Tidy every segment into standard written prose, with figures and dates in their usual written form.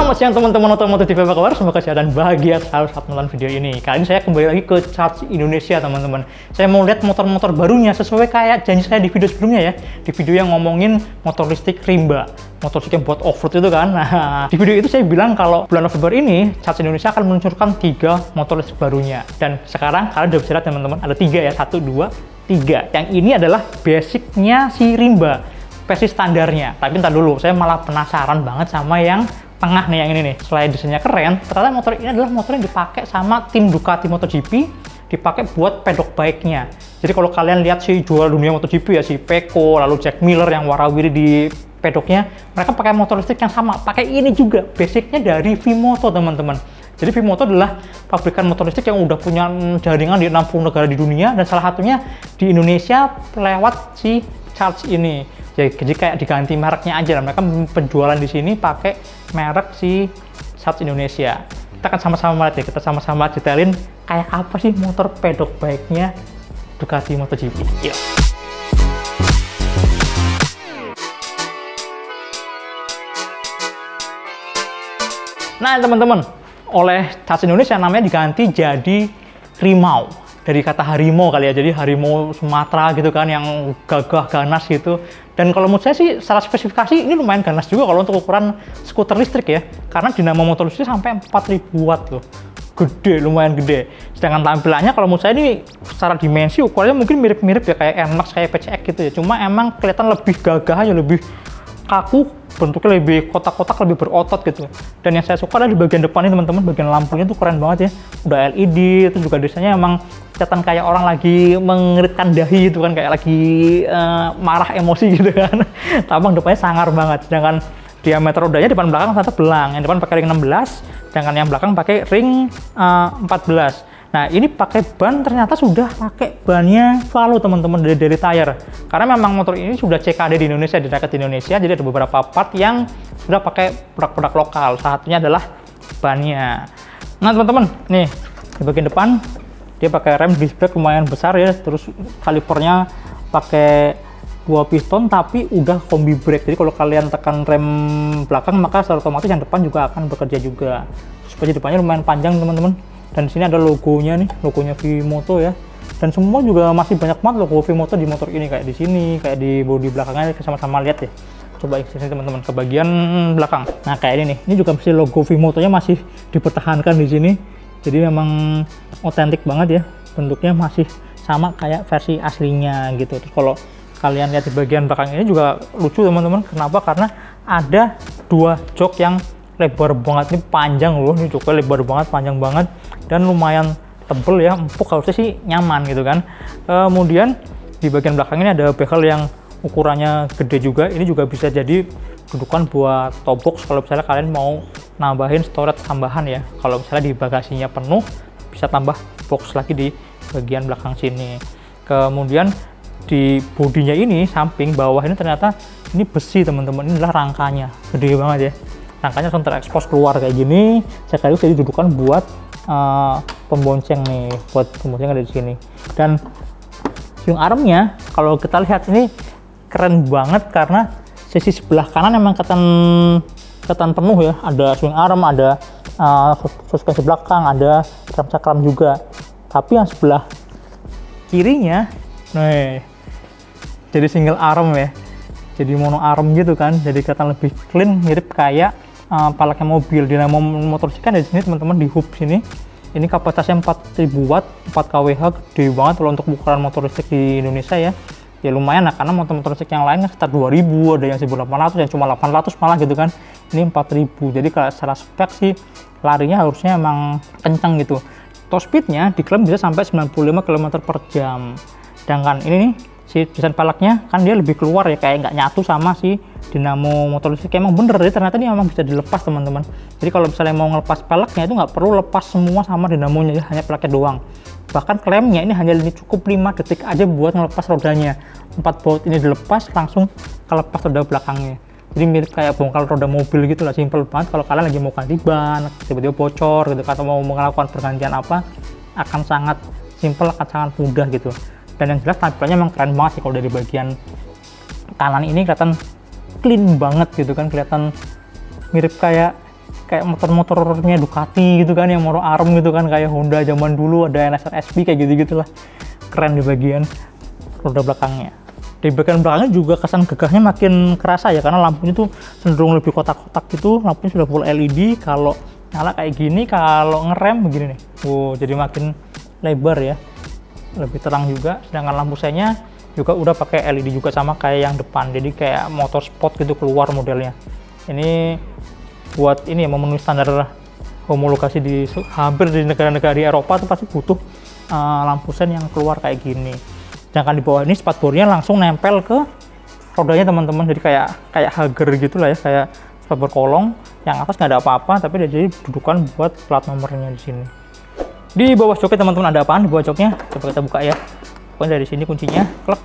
Selamat siang teman-teman otomotif, apa kabar? Semoga sehat dan bahagia selalu saat menonton video ini. Kali ini saya kembali lagi ke Charge Indonesia teman-teman. Saya mau lihat motor-motor barunya sesuai kayak janji saya di video sebelumnya ya. Di video yang ngomongin motor listrik rimba, motor listrik yang buat off-road itu kan. Nah, di video itu saya bilang kalau bulan November ini Charge Indonesia akan meluncurkan 3 motor listrik barunya. Dan sekarang kalian udah bisa lihat teman-teman, ada 3 ya, 1, 2, 3. Yang ini adalah basicnya si rimba, versi standarnya. Tapi ntar dulu, saya malah penasaran banget sama yang tengah nih, yang ini nih. Selain desainnya keren, ternyata motor ini adalah motor yang dipakai sama tim Ducati MotoGP, dipakai buat pedok bike-nya. Jadi kalau kalian lihat si juara dunia MotoGP ya, si Pecco, lalu Jack Miller yang warawiri di pedoknya, mereka pakai motor listrik yang sama, pakai ini juga. Basicnya dari V-Moto teman-teman. Jadi V-Moto adalah pabrikan motor listrik yang udah punya jaringan di 60 negara di dunia, dan salah satunya di Indonesia lewat si Charge ini. Jadi kayak diganti mereknya aja, mereka penjualan di sini pakai merek si Charge Indonesia. Kita akan sama-sama lihat ya, kita sama-sama detailin kayak apa sih motor pedok bike-nya Ducati MotoGP. Yuk. Nah teman-teman, oleh Charge Indonesia namanya diganti jadi Rimau. Dari kata harimau kali ya, jadi harimau Sumatera gitu kan, yang gagah, ganas gitu. Dan kalau menurut saya sih, secara spesifikasi ini lumayan ganas juga kalau untuk ukuran skuter listrik ya. Karena dinamo motor listrik sampai 4000 watt loh. Gede, lumayan gede. Sedangkan tampilannya kalau menurut saya ini secara dimensi ukurannya mungkin mirip-mirip ya, kayak NMAX, kayak PCX gitu ya. Cuma emang kelihatan lebih gagah aja, lebih kaku, bentuknya lebih kotak-kotak, lebih berotot gitu. Dan yang saya suka adalah di bagian depan ini teman-teman, bagian lampunya tuh keren banget ya. Udah LED, terus juga desainnya emang kelihatan kayak orang lagi mengeritkan dahi gitu kan, kayak lagi marah emosi gitu kan. Tampang depannya sangar banget. Sedangkan diameter rodanya depan belakang ternyata belang. Yang depan pakai ring 16, sedangkan yang belakang pakai ring 14. Nah, ini pakai ban, ternyata sudah pakai bannya Valo teman-teman, dari tire. Karena memang motor ini sudah CKD di Indonesia, di Indonesia, jadi ada beberapa part yang sudah pakai produk-produk lokal. Salah satunya adalah bannya. Nah teman-teman, nih di bagian depan dia pakai rem disc brake lumayan besar ya, terus kalipernya pakai 2 piston tapi udah kombi brake. Jadi kalau kalian tekan rem belakang maka secara otomatis yang depan juga akan bekerja juga. Supaya depannya lumayan panjang teman-teman. Dan di sini ada logonya nih, logonya V-Moto ya. Dan semua juga masih banyak banget logo V-Moto di motor ini, kayak di sini, kayak di bodi belakangnya. Sama-sama lihat ya. Coba ke sini teman-teman, ke bagian belakang. Nah kayak ini nih, ini juga masih logo V-Motonya masih dipertahankan di sini. Jadi memang otentik banget ya, bentuknya masih sama kayak versi aslinya gitu. Terus kalau kalian lihat di bagian belakang ini juga lucu teman-teman. Kenapa? Karena ada 2 jok yang lebar banget, ini panjang loh, ini joknya lebar banget, panjang banget, dan lumayan tebel ya, empuk, harusnya sih nyaman gitu kan. Kemudian di bagian belakang ini ada bezel yang ukurannya gede juga, ini juga bisa jadi dudukan buat top box kalau misalnya kalian mau nambahin storage tambahan ya. Kalau misalnya di bagasinya penuh, bisa tambah box lagi di bagian belakang sini. Kemudian di bodinya ini, samping bawah ini ternyata ini besi teman-teman, ini adalah rangkanya, gede banget ya. Rangkanya langsung terekspos keluar kayak gini, sekaligus jadi dudukan buat pembonceng nih, buat pembonceng ada di sini. Dan swing armnya kalau kita lihat ini keren banget karena sisi sebelah kanan emang ketan penuh ya, ada swing arm, ada suspensi belakang, ada rem cakram juga. Tapi yang sebelah kirinya nih jadi single arm ya, jadi mono arm gitu kan, jadi kelihatan lebih clean, mirip kayak palaknya mobil. Dinamo motor listrik kan di sini teman-teman, di hub sini. Ini kapasitasnya 4000 watt, 4 kWh, gede banget kalau untuk ukuran motor listrik di Indonesia ya. Ya lumayan lah, karena motor-motor listrik yang lain kan sekitar 2000, ada yang 1800, yang cuma 800 malah gitu kan. Ini 4000. Jadi kalau secara spek sih larinya harusnya emang kencang gitu. Top speednya diklaim bisa sampai 95 km/jam. Sedangkan ini nih, si desain palaknya kan dia lebih keluar ya, kayak nggak nyatu sama si dinamo motor listrik. Emang bener, jadi ternyata ini memang bisa dilepas teman-teman. Jadi kalau misalnya mau ngelepas peleknya itu nggak perlu lepas semua sama dinamonya ya, hanya peleknya doang. Bahkan klaimnya ini hanya cukup 5 detik aja buat ngelepas rodanya. 4 baut ini dilepas, langsung kelepas roda belakangnya. Jadi mirip kayak bongkar roda mobil gitu lah, simple banget. Kalau kalian lagi mau ganti ban, tiba-tiba bocor gitu, atau mau melakukan pergantian apa, akan sangat simple, akan sangat mudah gitu. Dan yang jelas tampilannya memang keren banget sih. Kalau dari bagian kanan ini kelihatan clean banget gitu kan, kelihatan mirip kayak kayak motor-motornya Ducati gitu kan, yang motor arm gitu kan, kayak Honda zaman dulu, ada NSR SP kayak gitu-gitu lah. Keren di bagian roda belakangnya. Di bagian belakangnya juga kesan gagahnya makin kerasa ya, karena lampunya tuh cenderung lebih kotak-kotak gitu, lampunya sudah full LED. Kalau nyala kayak gini, kalau ngerem begini nih, jadi makin lebar ya, lebih terang juga. Sedangkan lampu senya juga udah pakai LED juga sama kayak yang depan, jadi kayak motor sport gitu keluar modelnya. Ini buat ini ya, memenuhi standar homologasi di hampir di negara-negara di Eropa tuh pasti butuh lampu sen yang keluar kayak gini. Sedangkan di bawah ini spatbornya langsung nempel ke rodanya teman-teman, jadi kayak hager gitu lah ya, kayak spatbor kolong. Yang atas nggak ada apa-apa, tapi dia jadi dudukan buat plat nomornya di sini. Di bawah joknya teman-teman ada apaan di bawah joknya? Coba kita buka ya. Pokoknya dari sini kuncinya, klek.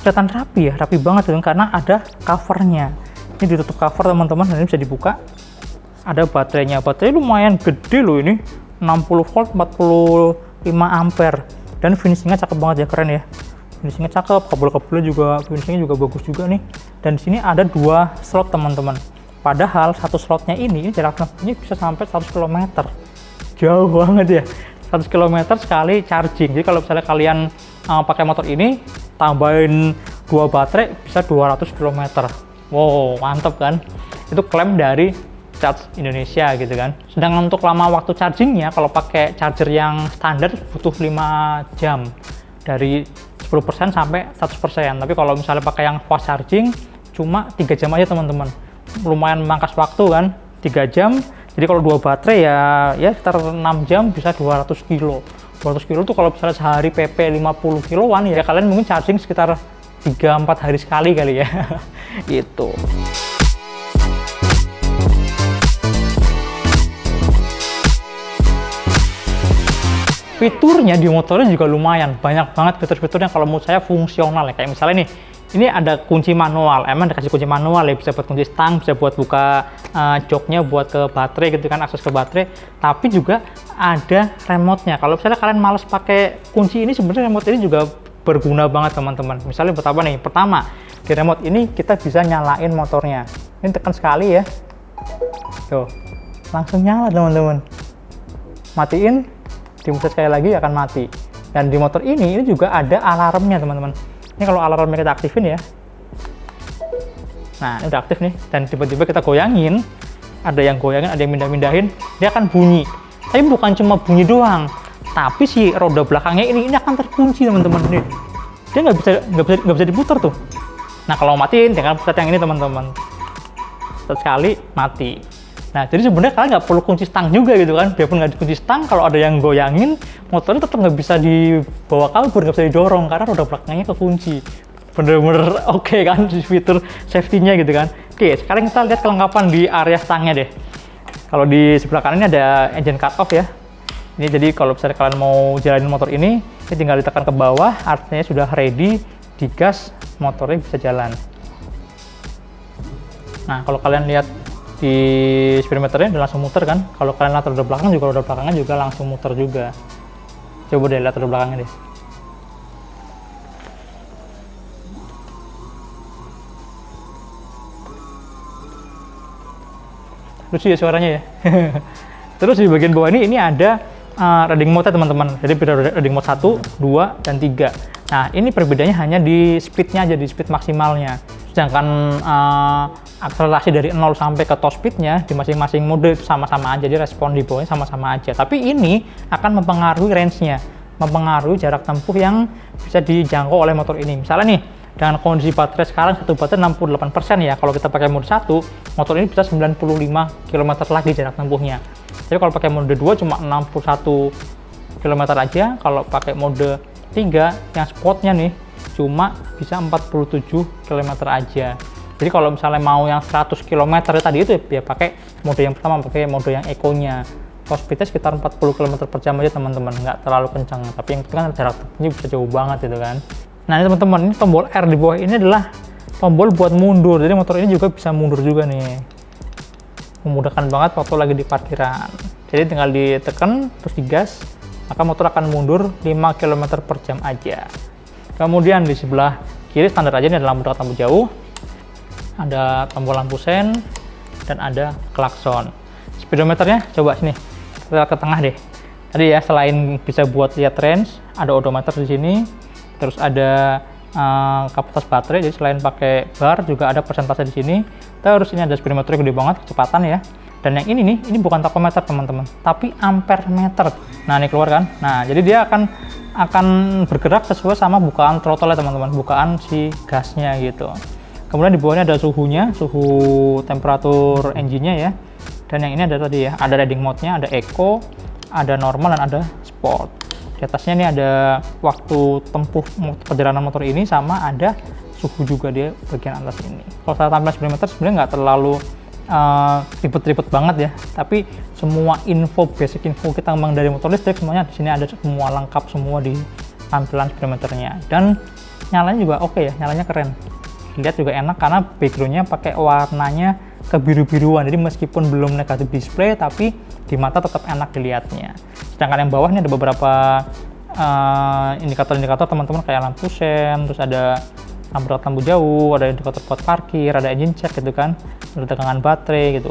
Kelihatan rapi ya, rapi banget tuh, karena ada covernya. Ini ditutup cover teman-teman, dan ini bisa dibuka. Ada baterainya, baterai lumayan gede loh ini, 60 volt 45 ampere, dan finishingnya cakep banget ya, keren ya. Finishingnya cakep, kabel-kabelnya juga finishingnya juga bagus juga nih. Dan di sini ada 2 slot teman-teman. Padahal satu slotnya ini jarak tempuhnya bisa sampai 100 km. Jauh banget ya. 100 km sekali charging. Jadi kalau misalnya kalian pakai motor ini, tambahin 2 baterai bisa 200 km. Wow, mantap kan? Itu klaim dari Charge Indonesia gitu kan. Sedangkan untuk lama waktu chargingnya, kalau pakai charger yang standar butuh 5 jam. Dari 10% sampai 100%. Tapi kalau misalnya pakai yang fast charging, cuma 3 jam aja teman-teman. Lumayan memangkas waktu kan, 3 jam. Jadi kalau 2 baterai ya sekitar 6 jam bisa 200 kilo. 200 kilo tuh kalau misalnya sehari PP 50 kiloan ya, kalian mungkin charging sekitar 3-4 hari sekali kali ya. Gitu. Fiturnya di motornya juga lumayan, banyak banget fitur-fiturnya kalau menurut saya fungsional ya. Kayak misalnya nih, ini ada kunci manual, emang dikasih kunci manual ya, bisa buat kunci stang, bisa buat buka joknya, buat ke baterai gitu kan, akses ke baterai. Tapi juga ada remote-nya. Kalau misalnya kalian males pakai kunci ini, sebenarnya remote ini juga berguna banget teman-teman. Misalnya buat apa nih? Pertama, di remote ini kita bisa nyalain motornya. Ini tekan sekali ya, tuh langsung nyala teman-teman. Matiin, dipencet sekali lagi akan mati. Dan di motor ini juga ada alarmnya teman-teman. Ini kalau alarmnya kita aktifin ya, nah ini udah aktif nih, dan tiba-tiba kita goyangin, ada yang goyangin, ada yang mindah-mindahin, dia akan bunyi. Tapi bukan cuma bunyi doang, tapi si roda belakangnya ini akan terkunci teman-teman. Nih, dia nggak bisa diputar tuh. Nah kalau matiin, dengan pencet yang ini teman-teman, sekali mati. Nah, jadi sebenarnya kalian nggak perlu kunci stang juga gitu kan. Biarpun nggak dikunci stang, kalau ada yang goyangin, motornya tetap nggak bisa dibawa kabur, nggak bisa didorong, karena roda belakangnya kekunci. Bener-bener oke kan, fitur safety-nya gitu kan. Oke, sekarang kita lihat kelengkapan di area stangnya deh. Kalau di sebelah kanan ini ada engine cut off ya. Ini jadi kalau misalnya kalian mau jalanin motor ini tinggal ditekan ke bawah, artinya sudah ready, digas, motornya bisa jalan. Nah, kalau kalian lihat di speedometernya udah langsung muter kan. Kalau kalian lihat roda belakang juga, roda belakangnya juga langsung muter juga. Coba deh lihat roda belakangnya deh. Lucu ya suaranya ya. Terus di bagian bawah ini ada riding mode teman-teman. Jadi beda riding mode 1, 2, dan 3. Nah ini perbedaannya hanya di speednya aja, di speed maksimalnya. Sedangkan akselerasi dari 0 sampai ke top speednya di masing-masing mode itu sama-sama aja, jadi respon di bawahnya sama-sama aja. Tapi ini akan mempengaruhi range-nya, mempengaruhi jarak tempuh yang bisa dijangkau oleh motor ini. Misalnya nih, dengan kondisi baterai sekarang, satu baterai 68% ya, kalau kita pakai mode 1, motor ini bisa 95 km lagi jarak tempuhnya. Jadi kalau pakai mode 2 cuma 61 km aja, kalau pakai mode 3 yang sportnya nih cuma bisa 47 km aja. Jadi kalau misalnya mau yang 100 km tadi itu ya pakai mode yang pertama, pakai mode yang eco-nya. Top speednya sekitar 40 km per jam aja teman-teman, nggak terlalu kencang. Tapi yang penting kan jarak tempuhnya bisa jauh banget gitu kan. Nah ini teman-teman, ini tombol R di bawah ini adalah tombol buat mundur. Jadi motor ini juga bisa mundur juga nih. Memudahkan banget waktu lagi di parkiran. Jadi tinggal ditekan terus digas, maka motor akan mundur 5 km per jam aja. Kemudian di sebelah kiri standar aja, ini ada lampu dekat, lampu jauh, ada tombol lampu sen, dan ada klakson. Speedometernya coba sini, kita ke tengah deh. Tadi ya, selain bisa buat lihat range, ada odometer di sini, terus ada kapasitas baterai, jadi selain pakai bar juga ada persentase di sini. Terus ini ada speedometer gede banget, kecepatan ya. Dan yang ini nih, ini bukan tachometer teman-teman, tapi ampere meter. Nah ini keluar kan. Nah jadi dia akan bergerak sesuai sama bukaan throttle ya teman-teman, bukaan si gasnya gitu. Kemudian di bawahnya ada suhunya, suhu temperatur engine-nya ya. Dan yang ini ada tadi ya, ada riding mode-nya, ada eco, ada normal dan ada sport. Di atasnya ini ada waktu tempuh perjalanan motor ini, sama ada suhu juga di bagian atas ini. Kalau saya tampilan speedometer sebenarnya nggak terlalu ribet-ribet banget ya, tapi semua basic info kita ngomong dari motor listrik semuanya di sini ada, semua lengkap semua di tampilan speedometernya. Dan nyalanya juga oke ya, nyalanya keren, lihat juga enak karena backgroundnya pakai warnanya kebiru-biruan, jadi meskipun belum negatif display tapi di mata tetap enak dilihatnya. Sedangkan yang bawah ini ada beberapa indikator-indikator teman-teman, kayak lampu sen, terus ada lampu jauh, ada indikator buat parkir, ada engine check gitu kan, ada tegangan baterai gitu.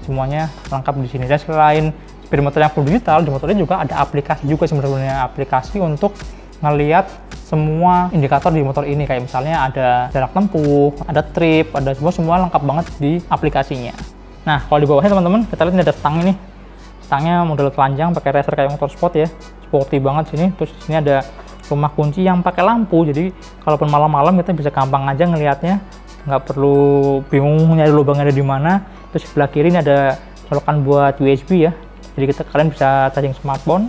Semuanya lengkap di sini. Dan selain speedometer yang full digital, di motornya juga ada aplikasi juga sebenarnya, aplikasi untuk ngelihat semua indikator di motor ini, kayak misalnya ada jarak tempuh, ada trip, ada semua lengkap banget di aplikasinya. Nah kalau di bawahnya teman-teman, kita lihat ini ada stang ini. Stangnya model telanjang pakai racer kayak motor sport ya, sporty banget sini. Terus di sini ada rumah kunci yang pakai lampu, jadi kalaupun malam-malam kita bisa gampang aja ngelihatnya, nggak perlu bingung nyari lubangnya ada di mana. Terus sebelah kiri ini ada colokan buat USB ya, jadi kalian bisa charging smartphone,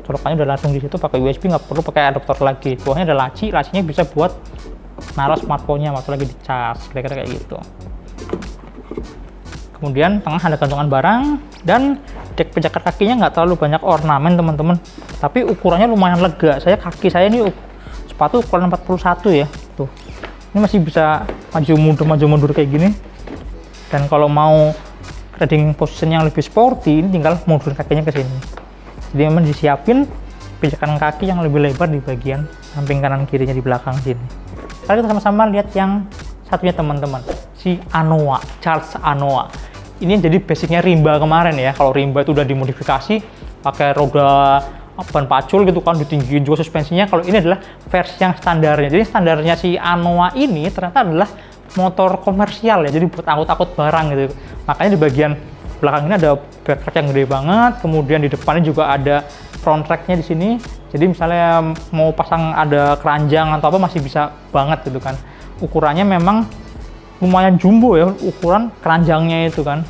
colokannya udah langsung di situ pakai USB, nggak perlu pakai adaptor lagi. Bawahnya ada lacinya bisa buat naruh smartphone-nya waktu lagi di charge, kira-kira kayak gitu. Kemudian tengah ada gantungan barang, dan dek penjakat kakinya nggak terlalu banyak ornamen teman-teman, tapi ukurannya lumayan lega. Kaki saya ini sepatu ukuran 41 ya, tuh ini masih bisa maju mundur kayak gini. Dan kalau mau riding position yang lebih sporty, ini tinggal mundur kakinya ke sini. Jadi memang disiapin pijakan kaki yang lebih lebar di bagian samping kanan kirinya di belakang sini. Sekarang kita sama-sama lihat yang satunya teman-teman, si Anoa, Charles Anoa. Ini jadi basicnya Rimba kemarin ya. Kalau Rimba itu udah dimodifikasi pakai roda ban pacul gitu kan, ditinggiin juga suspensinya. Kalau ini adalah versi yang standarnya. Jadi standarnya si Anoa ini ternyata adalah motor komersial ya, jadi buat angkut-angkut barang gitu. Makanya di bagian belakang ini ada backtrack yang gede banget. Kemudian di depannya juga ada front tracknya di sini. Jadi misalnya mau pasang ada keranjang atau apa masih bisa banget gitu kan. Ukurannya memang lumayan jumbo ya, ukuran keranjangnya itu kan.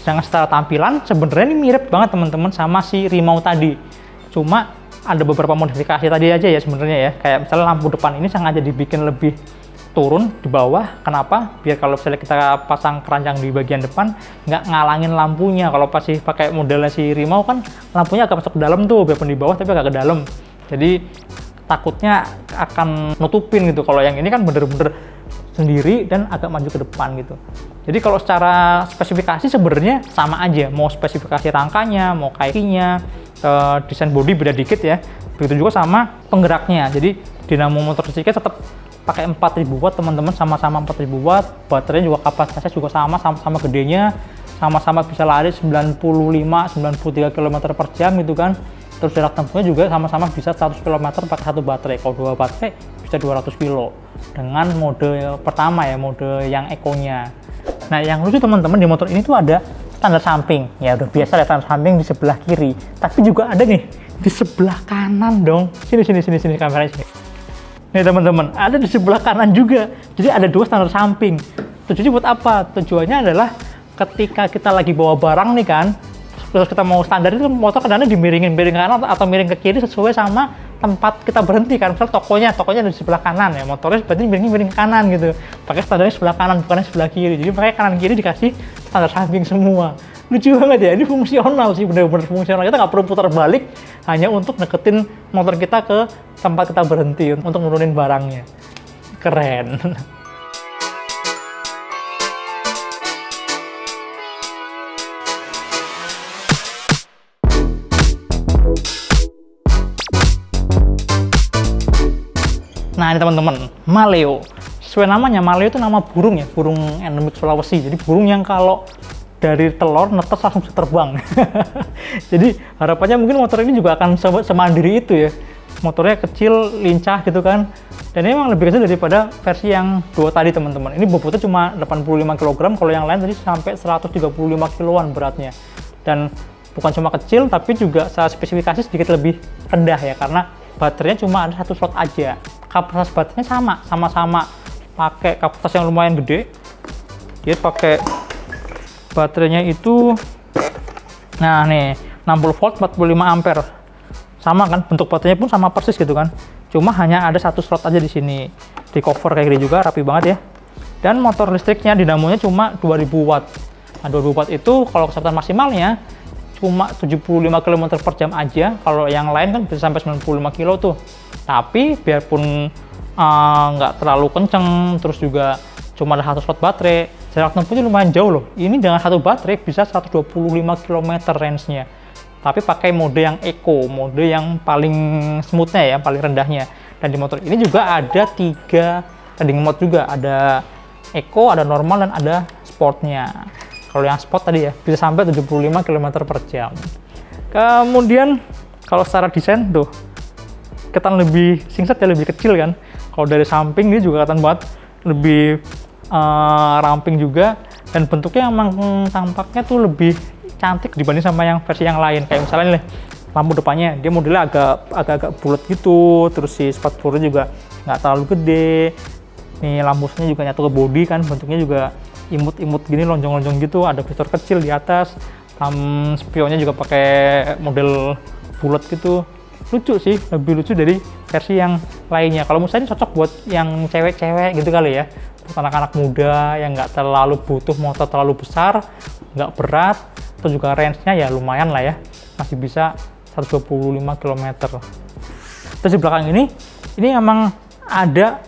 Sedangkan secara tampilan sebenarnya ini mirip banget teman-teman sama si Rimau tadi. Cuma ada beberapa modifikasi tadi aja ya sebenarnya ya. Kayak misalnya lampu depan ini sengaja dibikin lebih turun di bawah. Kenapa? Biar kalau misalnya kita pasang keranjang di bagian depan nggak ngalangin lampunya. Kalau pasti pakai modelnya si Rimau kan lampunya agak masuk ke dalam tuh, biarpun di bawah tapi agak ke dalam. Jadi takutnya akan nutupin gitu. Kalau yang ini kan bener-bener sendiri dan agak maju ke depan gitu. Jadi kalau secara spesifikasi sebenarnya sama aja, mau spesifikasi rangkanya, mau kakinya, desain body beda dikit ya. Begitu juga sama penggeraknya. Jadi dinamo motor listriknya tetap pakai 4000 watt teman-teman, sama-sama 4000 watt. Baterainya juga kapasitasnya juga sama gedenya, sama-sama bisa lari 93 km per jam gitu kan. Terus jarak tempuhnya juga sama-sama bisa 100 km pakai satu baterai. Kalau dua baterai bisa 200 kilo dengan mode pertama ya, mode yang eco-nya. Nah yang lucu teman-teman, di motor ini tuh ada standar samping. Ya udah biasa ada standar samping di sebelah kiri, tapi juga ada nih di sebelah kanan dong. Sini kameranya sini. Nih teman-teman, ada di sebelah kanan juga. Jadi ada dua standar samping. Tujuannya buat apa? Tujuannya adalah ketika kita lagi bawa barang nih kan, terus kita mau standar itu motor kadang-kadang miring ke kanan atau miring ke kiri sesuai sama tempat kita berhenti kan. Misal tokonya di sebelah kanan ya, motornya berarti miring ke kanan gitu. Pakai standarnya sebelah kanan, bukan sebelah kiri. Jadi pakai kanan kiri dikasih standar samping semua. Lucu banget ya, ini fungsional sih, bener-bener fungsional. Kita nggak perlu putar balik hanya untuk deketin motor kita ke tempat kita berhenti untuk nurunin barangnya. Keren. Nah ini teman-teman, Maleo. Sesuai namanya, Maleo itu nama burung ya, burung endemik Sulawesi. Jadi burung yang kalau dari telur netes langsung bisa terbang. Jadi harapannya mungkin motor ini juga akan semandiri itu ya. Motornya kecil, lincah gitu kan. Dan ini memang lebih kecil daripada versi yang 2 tadi teman-teman. Ini bobotnya cuma 85 kg, kalau yang lain tadi sampai 135 kiloan beratnya. Dan bukan cuma kecil, tapi juga secara spesifikasi sedikit lebih rendah ya, karena baterainya cuma ada 1 slot aja. Kapasitas baterainya sama-sama pakai kapasitas yang lumayan gede. Dia pakai baterainya itu, nah nih 60 volt 45 ampere. Sama kan, bentuk baterainya pun sama persis gitu kan. Cuma hanya ada 1 slot aja di sini. Di cover kayak gini juga, rapi banget ya. Dan motor listriknya, dinamonya cuma 2000 watt. Nah, 2000 watt itu kalau kecepatan maksimalnya cuma 75 km per jam aja. Kalau yang lain kan bisa sampai 95 kilo tuh. Tapi biarpun nggak terlalu kenceng, terus juga cuma ada 1 slot baterai, jarak tempuhnya lumayan jauh loh. Ini dengan 1 baterai bisa 125 km range-nya. Tapi pakai mode yang eco, mode yang paling smoothnya ya, paling rendahnya. Dan di motor ini juga ada 3 riding mode juga, ada eco, ada normal, dan ada sportnya. Kalau yang sport tadi ya bisa sampai 75 km per jam. Kemudian kalau secara desain tuh kelihatan lebih singset ya, lebih kecil kan. Kalau dari samping ini juga kelihatan banget lebih ramping juga, dan bentuknya emang tampaknya tuh lebih cantik dibanding sama yang versi yang lain. Kayak misalnya nih, lampu depannya dia modelnya agak bulat gitu, terus si spakbornya juga nggak terlalu gede. Nih lampunya juga nyatu ke bodi kan, bentuknya juga imut-imut gini, lonjong-lonjong gitu, ada visor kecil di atas. Spionnya juga pakai model bulat gitu. Lucu sih, lebih lucu dari versi yang lainnya. Kalau menurut saya ini cocok buat yang cewek-cewek gitu kali ya, buat anak-anak muda yang nggak terlalu butuh motor terlalu besar, nggak berat, atau juga range-nya ya lumayan lah ya, masih bisa 125 km. Terus di belakang ini emang ada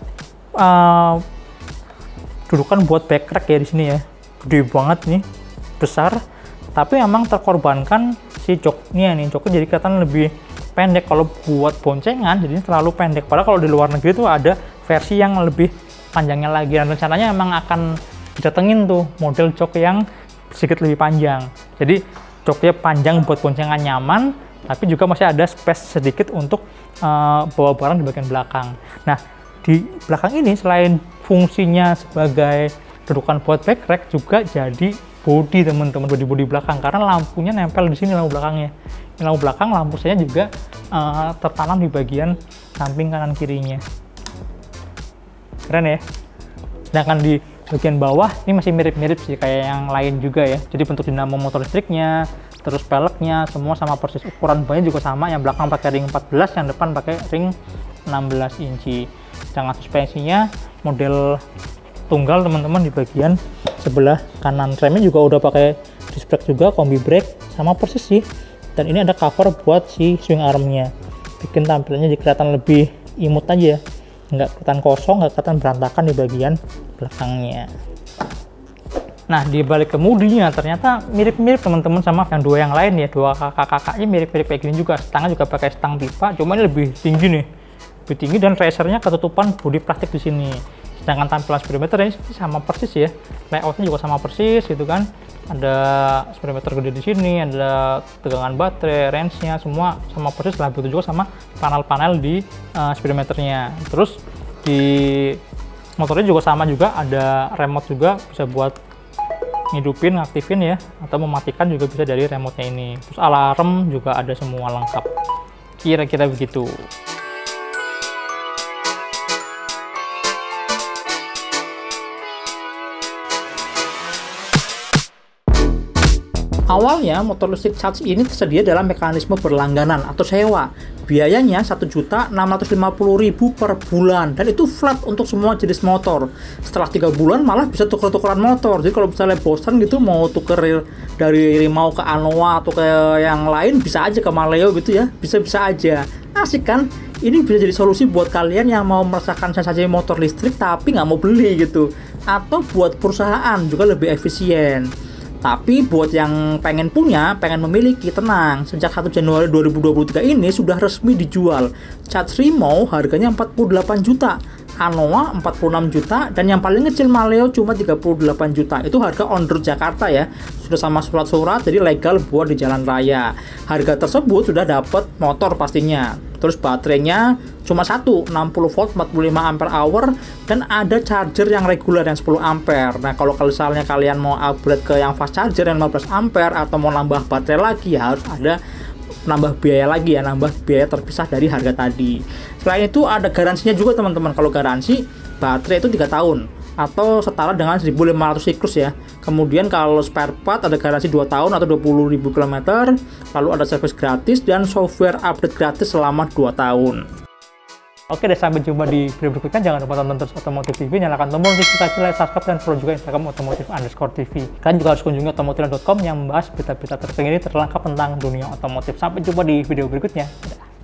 dudukan buat backrack ya di sini ya, gede banget nih, besar, tapi emang terkorbankan si joknya nih, joknya jadi kelihatan lebih pendek. Kalau buat boncengan jadi terlalu pendek, padahal kalau di luar negeri tuh ada versi yang lebih panjangnya lagi, dan rencananya emang akan didatengin tuh model jok yang sedikit lebih panjang. Jadi joknya panjang buat boncengan nyaman, tapi juga masih ada space sedikit untuk bawa barang di bagian belakang. Nah, di belakang ini selain fungsinya sebagai dudukan buat backrack, juga jadi bodi teman-teman, bodi belakang, karena lampunya nempel di sini, lampu belakangnya. Ini lampu belakang, lampu saya juga tertanam di bagian samping kanan kirinya. Keren ya. Sedangkan di bagian bawah ini masih mirip-mirip sih kayak yang lain juga ya. Jadi bentuk dinamo motor listriknya, terus peleknya semua sama persis, ukuran bannya juga sama. Yang belakang pakai ring 14, yang depan pakai ring 16 inci. Sedangkan suspensinya model tunggal teman-teman di bagian sebelah kanan. Remnya juga udah pakai disc brake juga, kombi brake, sama persis sih. Dan ini ada cover buat si swing armnya, bikin tampilannya jadi kelihatan lebih imut aja, nggak kelihatan kosong, nggak kelihatan berantakan di bagian belakangnya. Nah, di balik kemudinya ternyata mirip-mirip teman-teman sama yang 2 yang lain ya, 2 kakak-kakaknya mirip-mirip kayak gini juga. Stangnya juga pakai stang pipa, cuma ini lebih tinggi nih, lebih tinggi, dan racernya ketutupan bodi plastik di sini. Sedangkan tampilan speedometer ini sama persis ya, layoutnya juga sama persis gitu kan. Ada speedometer gede di sini, ada tegangan baterai, range-nya semua sama persis lah. Begitu juga sama panel-panel di speedometernya. Terus di motornya juga sama juga, ada remote juga, bisa buat ngidupin, ngaktifin ya, atau mematikan juga bisa dari remote-nya ini. Terus alarm juga ada semua lengkap. Kira-kira begitu. Awalnya motor listrik charge ini tersedia dalam mekanisme berlangganan atau sewa. Biayanya Rp1.650.000 per bulan, dan itu flat untuk semua jenis motor. Setelah 3 bulan malah bisa tuker-tukeran motor. Jadi kalau misalnya bosan gitu mau tuker dari Rimau ke Anoa atau ke yang lain, bisa aja ke Maleo gitu ya, bisa-bisa aja. Asik kan? Ini bisa jadi solusi buat kalian yang mau merasakan sensasi motor listrik tapi nggak mau beli gitu. Atau buat perusahaan juga lebih efisien. Tapi buat yang pengen punya, pengen memiliki, tenang. Sejak 1 Januari 2023 ini sudah resmi dijual. Charge Rimau harganya 48 juta. Anoa 46 juta, dan yang paling kecil Maleo cuma 38 juta. Itu harga on road Jakarta ya, sudah sama surat-surat, jadi legal buat di jalan raya. Harga tersebut sudah dapat motor pastinya. Terus baterainya cuma satu, 60 volt 45 ampere hour, dan ada charger yang reguler yang 10 ampere. Nah, kalau misalnya kalian mau upgrade ke yang fast charger yang 15 ampere atau mau nambah baterai lagi, ya harus ada nambah biaya lagi ya, nambah biaya terpisah dari harga tadi. Selain itu ada garansinya juga teman-teman. Kalau garansi baterai itu 3 tahun atau setara dengan 1.500 siklus ya. Kemudian kalau spare part ada garansi 2 tahun atau 20.000 km, lalu ada service gratis dan software update gratis selama 2 tahun. Oke deh, sampai jumpa di video berikutnya. Jangan lupa tonton terus Otomotif TV, nyalakan tombol notifikasi, like, subscribe, dan follow juga Instagram otomotif_tv. Kalian juga harus kunjungi otomotif.com yang membahas berita-berita terkini terlengkap tentang dunia otomotif. Sampai jumpa di video berikutnya. Dadah.